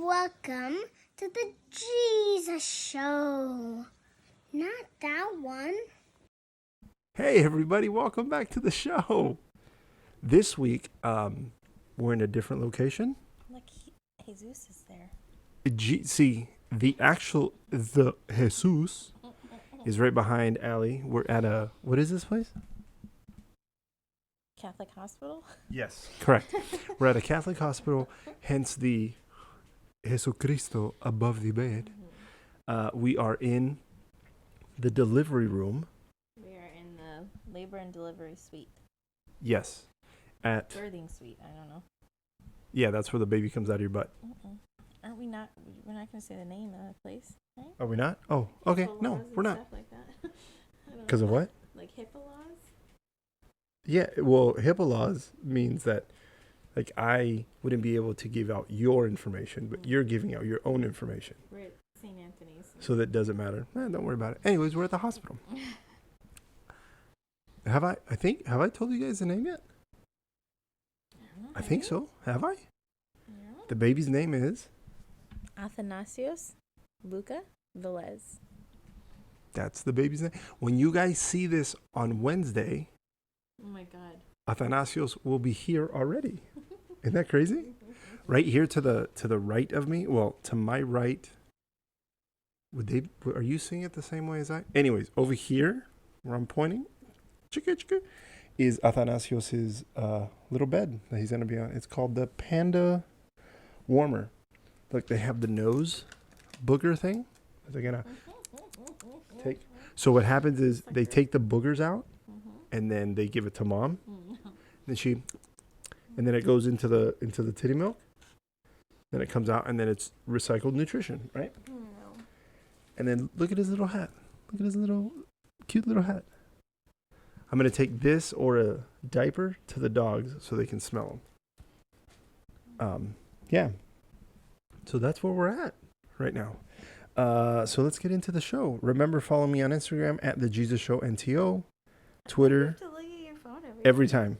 Welcome to the Jesus Show. Not that one. Hey everybody, welcome back to the show. This week, we're in a different location. Look, Jesus is there. See, the Jesus is right behind Allie. We're at what is this place? Catholic hospital? Yes, correct. We're at a Catholic hospital, hence the Jesucristo above the bed. We are in the delivery room. We are in the labor and delivery suite. Yes. Birthing suite, I don't know. Yeah, that's where the baby comes out of your butt. Aren't we not? We're not going to say the name of the place, right? Are we not? Oh, okay. HIPAA No, laws we're and not. Stuff like that. Because of what? Like HIPAA laws? Yeah, well, HIPAA laws means that, like, I wouldn't be able to give out your information, but you're giving out your own information. We're at St. Anthony's. So that doesn't matter. Don't worry about it. Anyways, we're at the hospital. Have I told you guys the name yet? I think so. Have I? Yeah. The baby's name is? Athanasios Luca Velez. That's the baby's name. When you guys see this on Wednesday, Oh my God. Athanasios will be here already. Isn't that crazy? Right here to the right of me. Well, to my right. Are you seeing it the same way as I? Anyways, over here where I'm pointing, is Athanasios' little bed that he's gonna be on. It's called the Panda Warmer. Look, they have the nose booger thing. They're gonna take. So what happens is they take the boogers out, and then they give it to mom. Then then it goes into the titty milk. Then it comes out, and then it's recycled nutrition, right? And then look at his little hat. Look at his little cute little hat. I'm gonna take this or a diaper to the dogs so they can smell them. Yeah. So that's where we're at right now. So let's get into the show. Remember, follow me on Instagram at the Jesus Show NTO, Twitter. You have to look at your phone every time.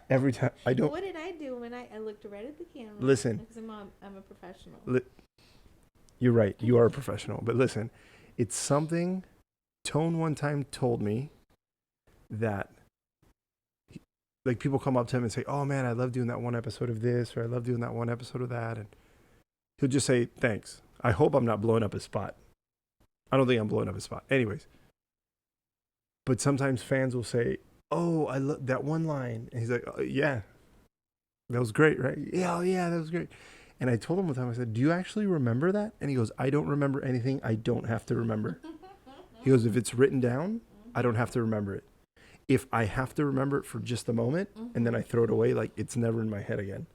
Every time. I don't. What did I do when I looked right at the camera? Listen. Because I'm a professional. You're right. You are a professional. But listen, it's something Tone one time told me that, like, people come up to him and say, oh man, I love doing that one episode of this, or I love doing that one episode of that. And he'll just say, thanks. I hope I'm not blowing up his spot. I don't think I'm blowing up his spot. Anyways. But sometimes fans will say, oh, I love that one line. And he's like, oh, yeah, that was great, right? Yeah, oh, yeah, that was great. And I told him one time, I said, do you actually remember that? And he goes, I don't remember anything I don't have to remember. He goes, if it's written down, I don't have to remember it. If I have to remember it for just a moment and then I throw it away, like, it's never in my head again.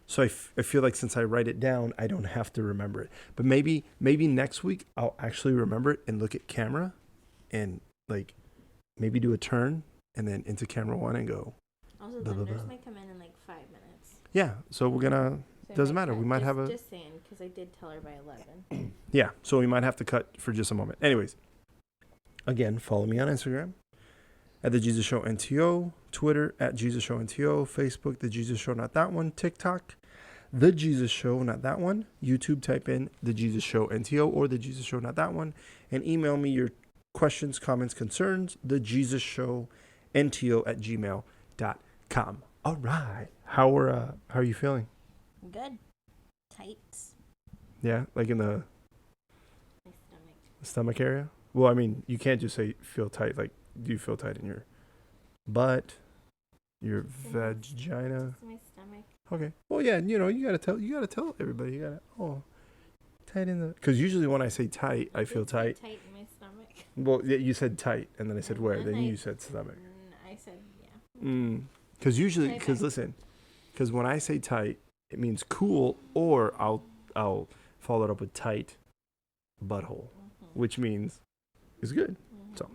So I feel like since I write it down, I don't have to remember it. But maybe next week I'll actually remember it and look at camera and, like, maybe do a turn and then into camera one and go. Also, the nurse might come in like 5 minutes. Yeah, so we're gonna. So doesn't matter. We might have a. Just saying, because I did tell her by 11. Yeah, so we might have to cut for just a moment. Anyways, again, follow me on Instagram at the Jesus Show NTO, Twitter at Jesus Show NTO, Facebook the Jesus Show Not That One, TikTok the Jesus Show Not That One, YouTube type in the Jesus Show NTO or the Jesus Show Not That One, and email me your questions, comments, concerns, the Jesus Show NTO at gmail.com. All right. How are you feeling? Good. Tight. Yeah, like in the My stomach area? Well, I mean, you can't just say feel tight. Like, do you feel tight in your butt, your vagina? It's my stomach. Okay. Well, yeah, you gotta tell everybody. You gotta, tight in the, because usually when I say tight, I feel tight. Tight in my stomach. Well, yeah, you said tight, and then I said where? Then you said stomach. I said, yeah. Because usually, because when I say tight, it means cool, or I'll follow it up with tight butthole, which means it's good. So,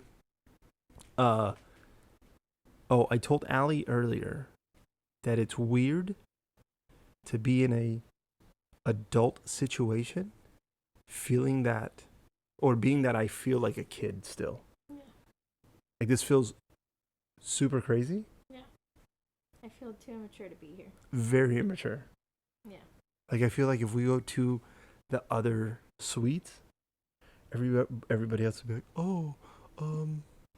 I told Allie earlier that it's weird to be in a adult situation, feeling that, or being that I feel like a kid still. Yeah. Like, this feels super crazy. Yeah. I feel too immature to be here. Very immature. Yeah. Like, I feel like if we go to the other suites, everybody else would be like, oh,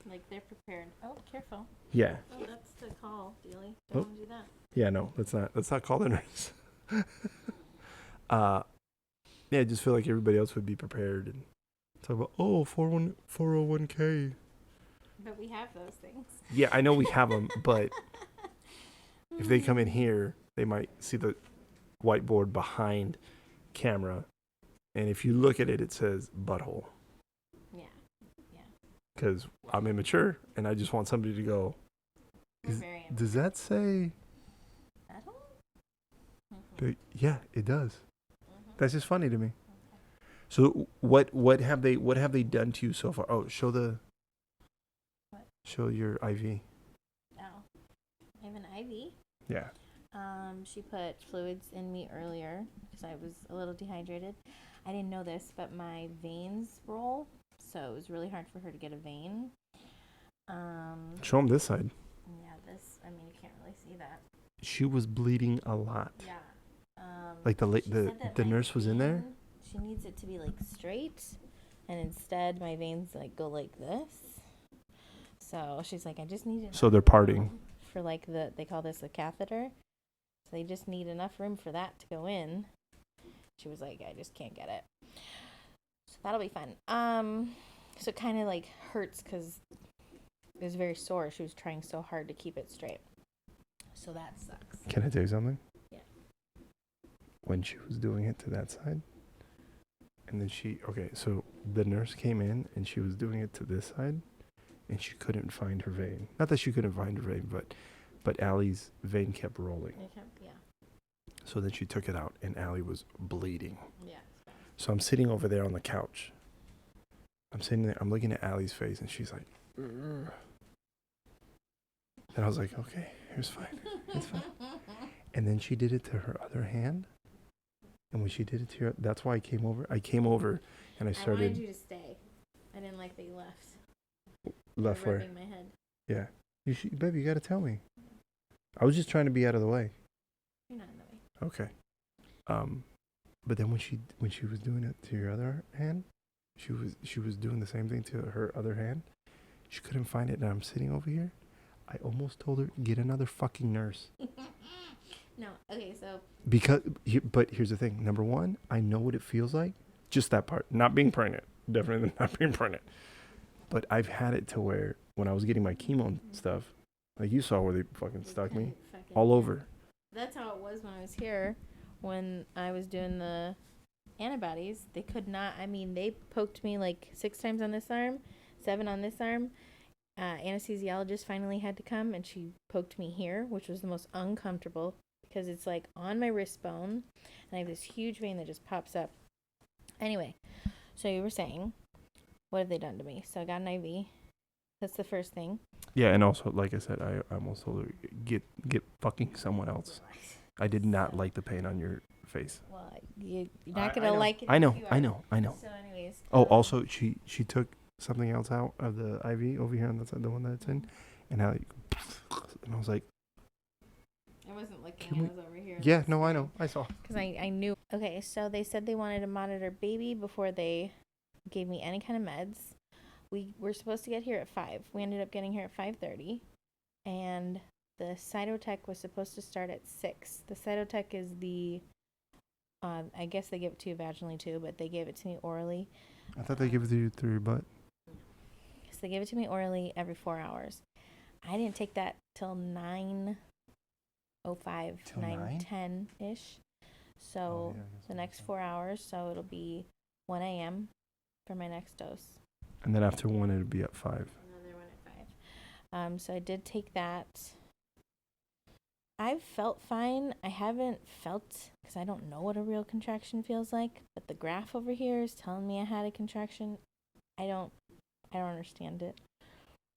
Like they're prepared. Oh, careful. yeah, Oh, that's the call, Dealey. Oh. Don't want to do that. yeah, no, let's not call the nurse. Yeah, I just feel like everybody else would be prepared and talk about, oh, 401k. But we have those things. Yeah, I know we have them, but if they come in here, they might see the whiteboard behind camera, and if you look at it, it says butthole. Yeah. Because I'm immature, and I just want somebody to go, We're very does that say? at all? But yeah, it does. That's just funny to me. So what have they done to you so far? Oh, show your IV. Oh, I have an IV. Yeah. She put fluids in me earlier because I was a little dehydrated. I didn't know this, but my veins roll, so it was really hard for her to get a vein. Show them this side. Yeah, this. I mean, you can't really see that. She was bleeding a lot. Yeah. Like she said that the my nurse was in there. vein, she needs it to be like straight, and instead my veins like go like this. So she's like, I just need enough So they're parting. room for like they call this a catheter. So they just need enough room for that to go in. She was like, I just can't get it. So that'll be fun. So it kind of like hurts because it was very sore. She was trying so hard to keep it straight. So that sucks. Can I tell you something? Yeah. When she was doing it to that side, and then so the nurse came in and she was doing it to this side, and she couldn't find her vein. Not that she couldn't find her vein, but Allie's vein kept rolling. Yeah. So then she took it out, and Allie was bleeding. Yeah. So I'm sitting over there on the couch. I'm sitting there. I'm looking at Allie's face, and she's like, "Ugh." And I was like, okay, it's fine. It's fine. And then she did it to her other hand. And when she did it to her, that's why I came over. I came over, and I I started. wanted you to stay. I didn't like that you left. Left You were where? rubbing my head. Yeah. Baby, you got to tell me. I was just trying to be out of the way. You're not in the way. Okay. But then when she was doing it to your other hand, she was doing the same thing to her other hand. She couldn't find it, and I'm sitting over here. I almost told her, get another fucking nurse. No. Okay, so. But here's the thing. Number one, I know what it feels like. Just that part. Not being pregnant. Definitely not being pregnant. But I've had it to where when I was getting my chemo and stuff, like you saw where they fucking stuck me all over. That's how it was when I was here. When I was doing the antibodies, they could not. I mean, they poked me like 6 times on this arm, 7 on this arm. Anesthesiologist finally had to come, and she poked me here, which was the most uncomfortable because it's like on my wrist bone, and I have this huge vein that just pops up. Anyway, so you were saying, what have they done to me? So I got an IV. That's the first thing. Yeah, and also, like I said, I almost told her, get fucking someone else. I did not like the pain on your face. Well, you're not going to like it. I know. So anyways. Oh, also, she took something else out of the IV over here on the side, the one that's in, and I was like, I wasn't looking. I was over here. Yeah, no, I know. I saw. Because I knew. Okay, so they said they wanted to monitor baby before they gave me any kind of meds. We were supposed to get here at 5. We ended up getting here at 5:30. And the cytotech was supposed to start at 6. The cytotech is the, I guess they give it to you vaginally too, but they gave it to me orally. I thought they give it to you through your butt. So they give it to me orally every 4 hours. I didn't take that till 9:05, 9:10-ish. So the next 4 hours, so it'll be 1 a.m. for my next dose. And then after 1, it'll be at 5. Another one at 5. So I did take that. I've felt fine. I haven't felt, because I don't know what a real contraction feels like, but the graph over here is telling me I had a contraction. I don't understand it.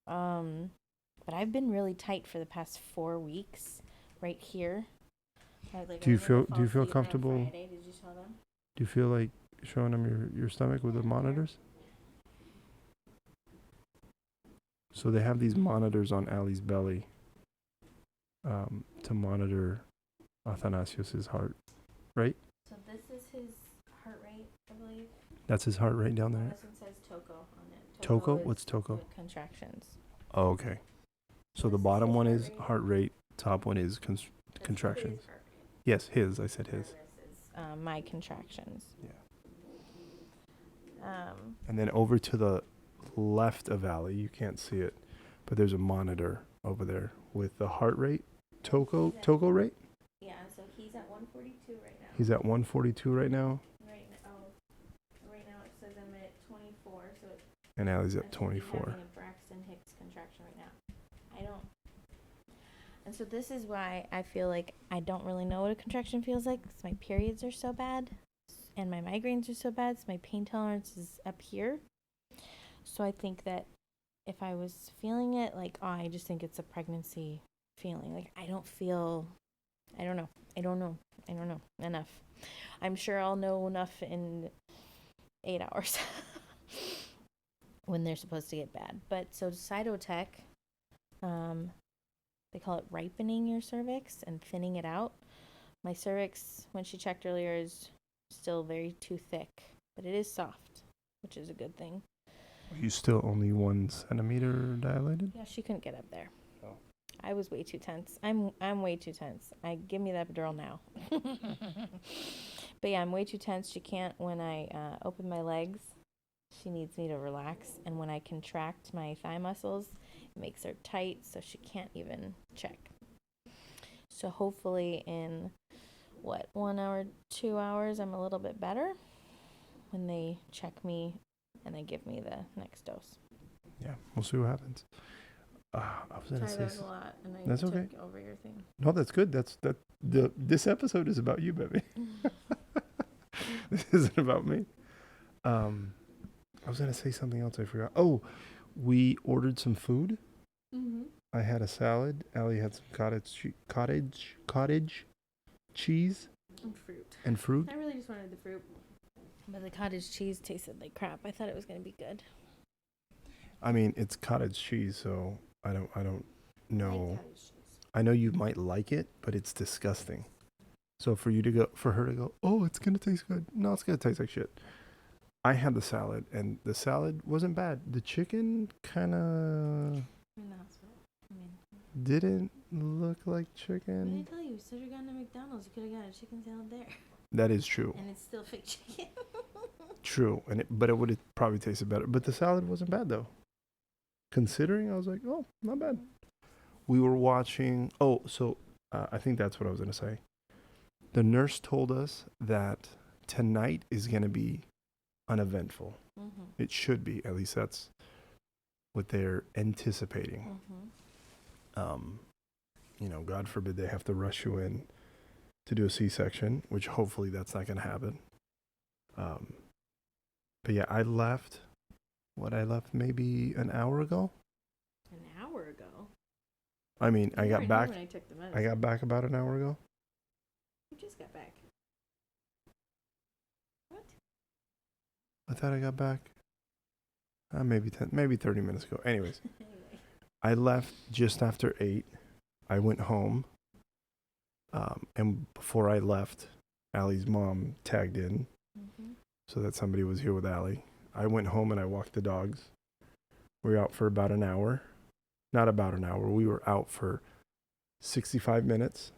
But I've been really tight for the past 4 weeks, right here. Do you feel comfortable? Friday. Did you tell them? Do you feel like showing them your stomach with the monitors? So they have these monitors on Allie's belly to monitor Athanasios' heart, right? So this is his heart rate, I believe. That's his heart rate down there. This one says Toco on it. Toco? Is What's Toco? Contractions. Oh, okay. So the This bottom is one heart is rate. heart rate. Top one is contractions. His heart rate. Yes, his. I said his. This is my contractions. Yeah. Um, And then over to the left of Allie, you can't see it, but there's a monitor over there with the heart rate. Toco rate? yeah, so he's at 142 right now. He's at 142 right now, Right now it says I'm at 24, so it, and Allie's I at should be 24. having a Braxton Hicks contraction right now. I don't. And so this is why I feel like I don't really know what a contraction feels like, because my periods are so bad, and my migraines are so bad, so my pain tolerance is up here. So I think that if I was feeling it, like, oh, I just think it's a pregnancy feeling. Like, I don't know enough. I'm sure I'll know enough in 8 hours when they're supposed to get bad. But so Cytotech, they call it ripening your cervix and thinning it out. My cervix, when she checked earlier, is still too thick, but it is soft, which is a good thing. Are you still only 1 centimeter dilated? Yeah, she couldn't get up there. Oh. I was way too tense. I'm way too tense. Give me that epidural now. But yeah, I'm way too tense. She can't, when I open my legs, she needs me to relax. And when I contract my thigh muscles, it makes her tight, so she can't even check. So hopefully in, 1 hour, 2 hours, I'm a little bit better when they check me and they give me the next dose. Yeah, we'll see what happens. I was gonna Sorry, say that was a lot, and I that's took okay. over your thing. No, that's good. This episode is about you, baby. This isn't about me. I was gonna say something else. I forgot. Oh, we ordered some food. Mm-hmm. I had a salad. Allie had some cottage cheese And fruit. and fruit. I really just wanted the fruit. But the cottage cheese tasted like crap. I thought it was going to be good. I mean, it's cottage cheese, so I don't I know. like cottage cheese. I know you might like it, but it's disgusting. So for her to go, oh, it's gonna taste good. No, it's gonna taste like shit. I had the salad, and the salad wasn't bad. The chicken kind of In the hospital. I mean, didn't look like what chicken. did I tell you? You said you're going to McDonald's. You could have got a chicken salad there. That is true. And it's still fake chicken. True, but it would have probably tasted better. But the salad wasn't bad though. Considering, I was like, oh, not bad. We were watching. Oh, so I think that's what I was gonna say. The nurse told us that tonight is gonna be uneventful. Mm-hmm. It should be. At least that's what they're anticipating. Mm-hmm. God forbid they have to rush you in to do a C-section, which hopefully that's not going to happen. But yeah, I left maybe an hour ago. An hour ago? I mean, I You got weren't back. here when I took the medicine. I got back about an hour ago. You just got back. What? I thought I got back maybe 30 minutes ago. Anyways, Anyway. I left just after 8. I went home. And before I left, Allie's mom tagged in Mm-hmm. so that somebody was here with Allie. I went home and I walked the dogs. We were out for about an hour. Not about an hour. We were out for 65 minutes.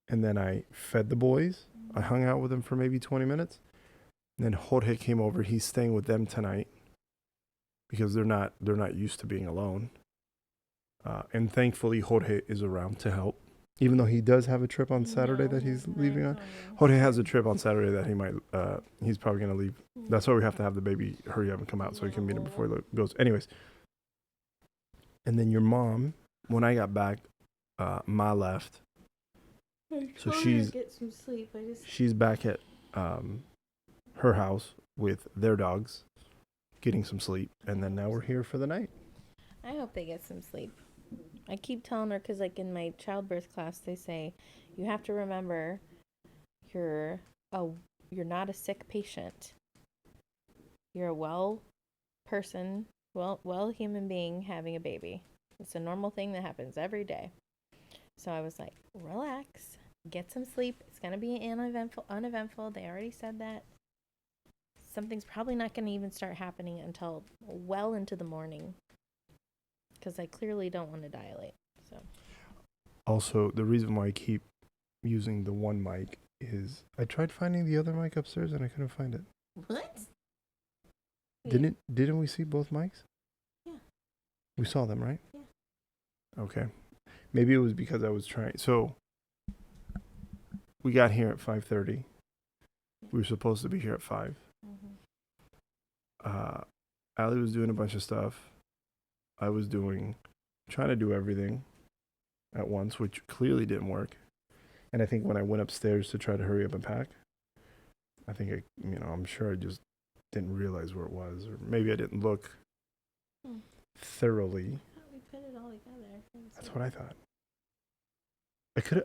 And then I fed the boys. I hung out with them for maybe 20 minutes. And then Jorge came over. He's staying with them tonight because they're not used to being alone. And thankfully Jorge is around to help. Even though he does have a trip on Saturday that he's leaving on. Jorge has a trip on Saturday that he's probably going to leave. That's why we have to have the baby hurry up and come out so he can meet him before he goes. Anyways. And then your mom, when I got back, Ma left. So get some sleep. she's back at her house with their dogs, getting some sleep. And then now we're here for the night. I hope they get some sleep. I keep telling her, because like in my childbirth class, they say you have to remember you're not a sick patient. You're a well person, well human being having a baby. It's a normal thing that happens every day. So I was like, relax, get some sleep. It's gonna be uneventful. They already said that. something's probably not going to even start happening until well into the morning. Because I clearly don't want to dilate. So. Also, the reason why I keep using the one mic is I tried finding the other mic upstairs and I couldn't find it. What? Didn't we see both mics? Yeah. We saw them, right? Yeah. Okay. Maybe it was because I was trying. So we got here at 5:30. We were supposed to be here at 5. Mm-hmm. Allie was doing a bunch of stuff. I was trying to do everything at once, which clearly didn't work. And I think when I went upstairs to try to hurry up and pack, I'm sure I just didn't realize where it was, or maybe I didn't look thoroughly. I thought we put it all together. That's what I thought.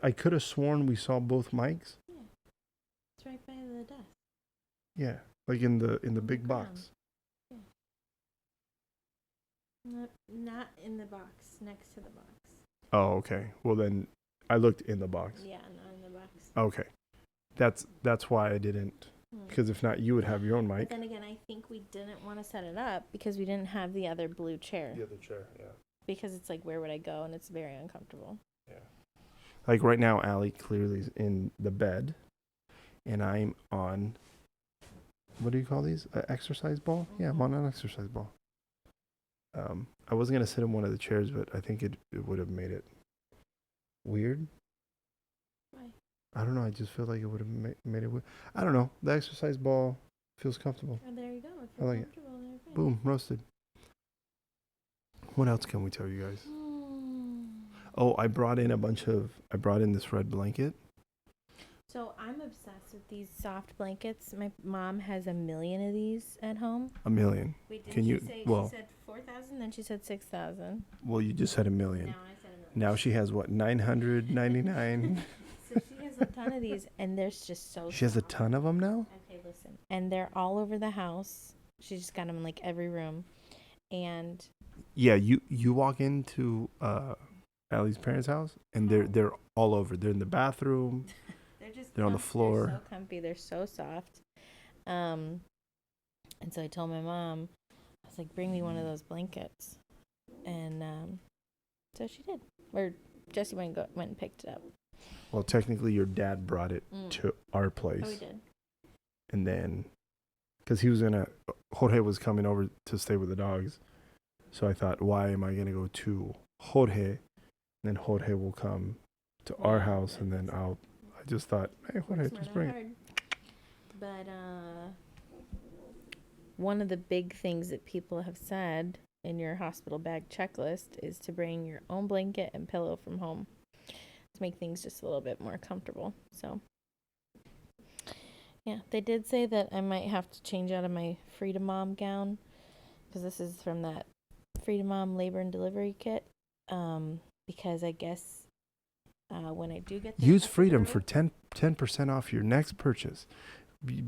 I could have sworn we saw both mics. Yeah. It's right by the desk. Yeah, like in the big ground. box. Not in the box, next to the box. Oh, okay. Well, then I looked in the box. Yeah, not in the box. Okay. That's why I didn't. Because if not, you would have your own mic. But then again, I think we didn't want to set it up because we didn't have the other blue chair. The other chair, yeah. Because it's like, where would I go? And it's very uncomfortable. Yeah. Like right now, Allie clearly is in the bed, and I'm on, what do you call these? An exercise ball? Mm-hmm. Yeah, I'm on an exercise ball. I wasn't going to sit in one of the chairs, but I think it would have made it weird. Why? I don't know. I just feel like it would have made it weird. I don't know. The exercise ball feels comfortable. Oh, there you go. If I you're like it. comfortable, then you're fine. Boom, roasted. What else can we tell you guys? Oh, I brought in this red blanket. So I'm obsessed with these soft blankets. My mom has 1 million of these at home. 1 million. Wait, didn't Can she you? say, Well, she said 4,000, then she said 6,000. Well, you just said 1 million. Now I said 1 million. Now she has what? 999. So she has a ton of these, and they're just so. She has a soft. ton of them now. Okay, listen, and they're all over the house. She's just got them in like every room, and. Yeah, you walk into Allie's parents' house, and they're all over. They're in the bathroom. They're on the floor. They're so comfy. They're so soft. And so I told my mom, I was like, bring me one of those blankets. And so she did. Or Jesse went and picked it up. Well, technically, your dad brought it to our place. Oh, he did. And then, because Jorge was coming over to stay with the dogs. So I thought, why am I going to go to Jorge? And then Jorge will come to our house, and then I just thought, hey, Jorge, just bring it. But one of the big things that people have said in your hospital bag checklist is to bring your own blanket and pillow from home to make things just a little bit more comfortable. So, yeah, they did say that I might have to change out of my Freedom Mom gown because this is from that Freedom Mom labor and delivery kit. Because I guess when I do get the use Freedom for 10% off your next purchase.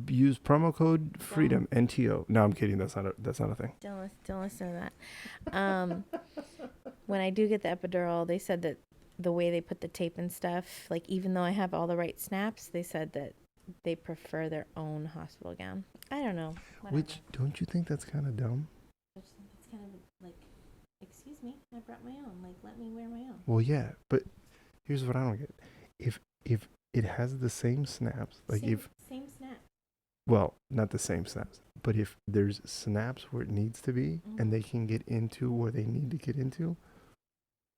Use promo code Freedom NTO. No, I'm kidding. That's not a thing. Don't listen to that. When I do get the epidural, they said that the way they put the tape and stuff, like even though I have all the right snaps, they said that they prefer their own hospital gown. I don't know. Whatever. Which, don't you think that's kind of dumb? It's kind of like, excuse me, I brought my own. Like, let me wear my own. Well, yeah, but here's what I don't get. If it has the same snaps, like same snap. Well, not the same snaps, but if there's snaps where it needs to be, and they can get into where they need to get into,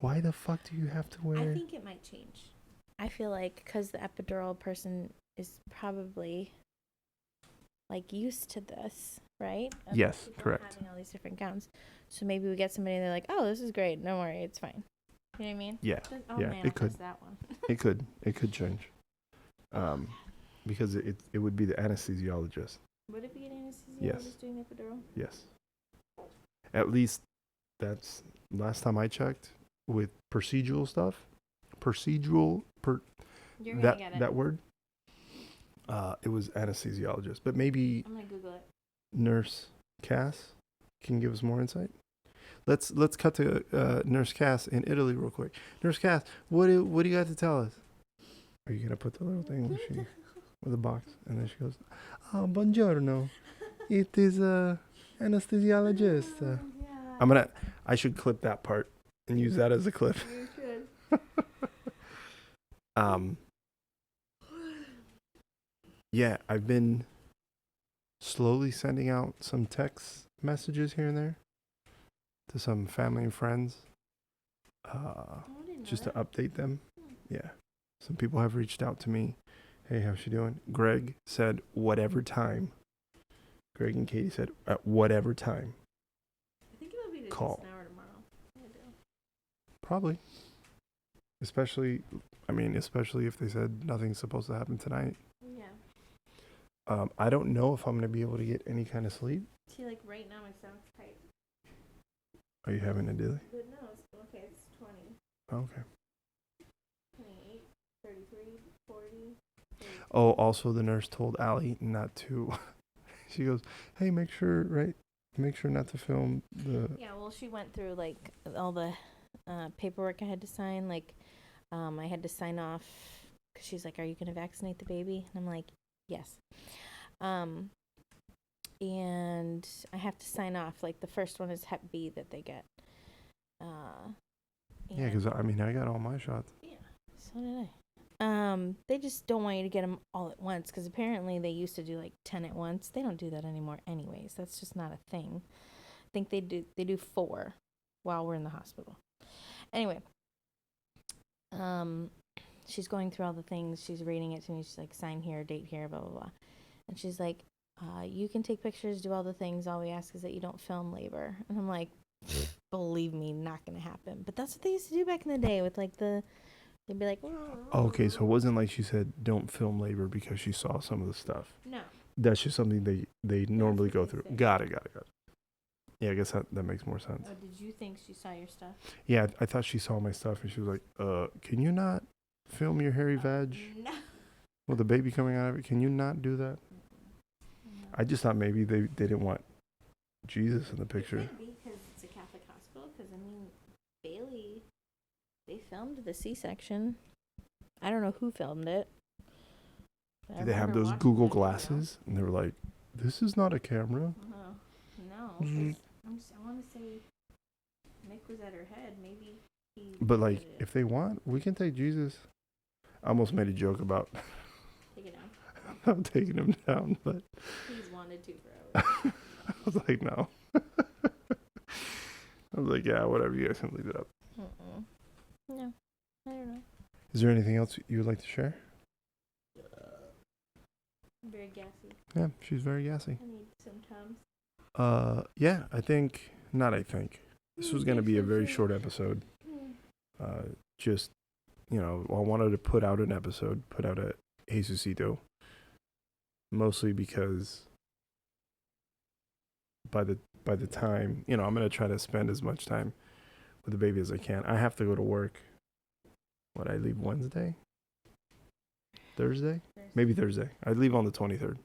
why the fuck do you have to wear? I think it might change. I feel like because the epidural person is probably like used to this, right? Yes, correct. Having all these different gowns, so maybe we get somebody and they're like, "Oh, this is great. Don't worry, it's fine." You know what I mean? Yeah, oh, yeah, man, it could. That one. It could change. Because it would be the anesthesiologist. Would it be an anesthesiologist Yes. doing the epidural? Yes. At least that's last time I checked with procedural stuff. You're gonna get it. That word. It was anesthesiologist, but maybe I'm gonna Google it. Nurse Cass can give us more insight. Let's cut to Nurse Cass in Italy real quick. Nurse Cass, what do you got to tell us? Are you gonna put the little thing with the box? And then she goes, "Oh, buongiorno. It is a anesthesiologist. I should clip that part and use that as a clip. You should. Yeah, I've been slowly sending out some text messages here and there to some family and friends, just to update them. Yeah, some people have reached out to me. Hey, how's she doing? Greg said whatever time. Greg and Katie said at whatever time. I think it'll be Call. just an hour tomorrow. I do. Probably. Especially if they said nothing's supposed to happen tonight. Yeah. I don't know if I'm going to be able to get any kind of sleep. See, like right now, my stomach's tight. Are you having a dilly? But no, it's okay. It's 20, Okay. 28, 33, 40. 32. Oh, also the nurse told Allie not to. She goes, "Hey, make sure not to film the." Yeah, well, she went through like all the paperwork I had to sign. Like, I had to sign off because she's like, "Are you going to vaccinate the baby?" And I'm like, "Yes." And I have to sign off. Like the first one is Hep B that they get. Yeah, because I got all my shots. Yeah, so did I. They just don't want you to get them all at once because apparently they used to do like 10 at once. They don't do that anymore anyways. That's just not a thing. I think they do 4 while we're in the hospital. Anyway, she's going through all the things. She's reading it to me. She's like, sign here, date here, blah, blah, blah. And she's like, you can take pictures, do all the things. All we ask is that you don't film labor. And I'm like, believe me, not going to happen. But that's what they used to do back in the day with like they'd be like, Okay, so it wasn't like she said don't film labor because she saw some of the stuff. no. That's just something they normally what go they through. say. Got it. Yeah, I guess that makes more sense. Oh, did you think she saw your stuff? Yeah, I thought she saw my stuff and she was like, can you not film your hairy veg No. with the baby coming out of it? Can you not do that? No. I just thought maybe they didn't want Jesus in the picture. It could be because it's a Catholic hospital. Because Bailey, they filmed the C-section. I don't know who filmed it. But I Did they have remember those watching Google that video. glasses? And they were like, this is not a camera. No. 'Cause I want to say Mick was at her head. Maybe he. But like, did it. if they want, we can take Jesus. I almost made a joke about Take it down. I'm taking him down, but He's wanted to forever. I was like, no. I was like, yeah, whatever. You guys can leave it up. No, I don't know. Is there anything else you would like to share? I'm very gassy. Yeah, she's very gassy. I need some Tums. Yeah, this was going to be a very short episode. Just, I wanted to put out a Jesusito, mostly because by the time, I'm going to try to spend as much time with the baby as I can. I have to go to work. I leave Wednesday? Thursday? Maybe Thursday. I leave on the 23rd.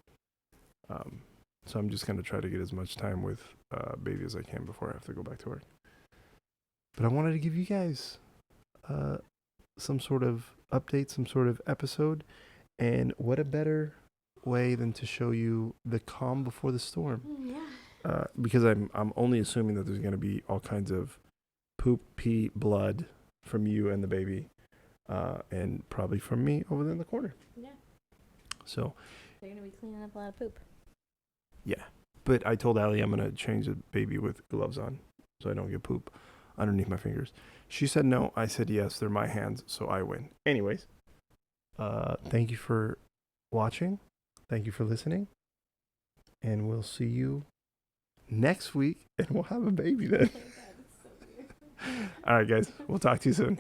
So I'm just going to try to get as much time with baby as I can before I have to go back to work. But I wanted to give you guys some sort of update, some sort of episode. And what a better way than to show you the calm before the storm. Yeah. Because I'm only assuming that there's going to be all kinds of poop, pee, blood from you and the baby. And probably from me over there in the corner. Yeah. So They're going to be cleaning up a lot of poop. yeah. But I told Allie I'm going to change the baby with gloves on so I don't get poop underneath my fingers. She said no. I said yes. They're my hands, so I win. Anyways, thank you for watching. Thank you for listening. And we'll see you next week, and we'll have a baby then. Oh my God, it's so weird. All right, guys. We'll talk to you soon.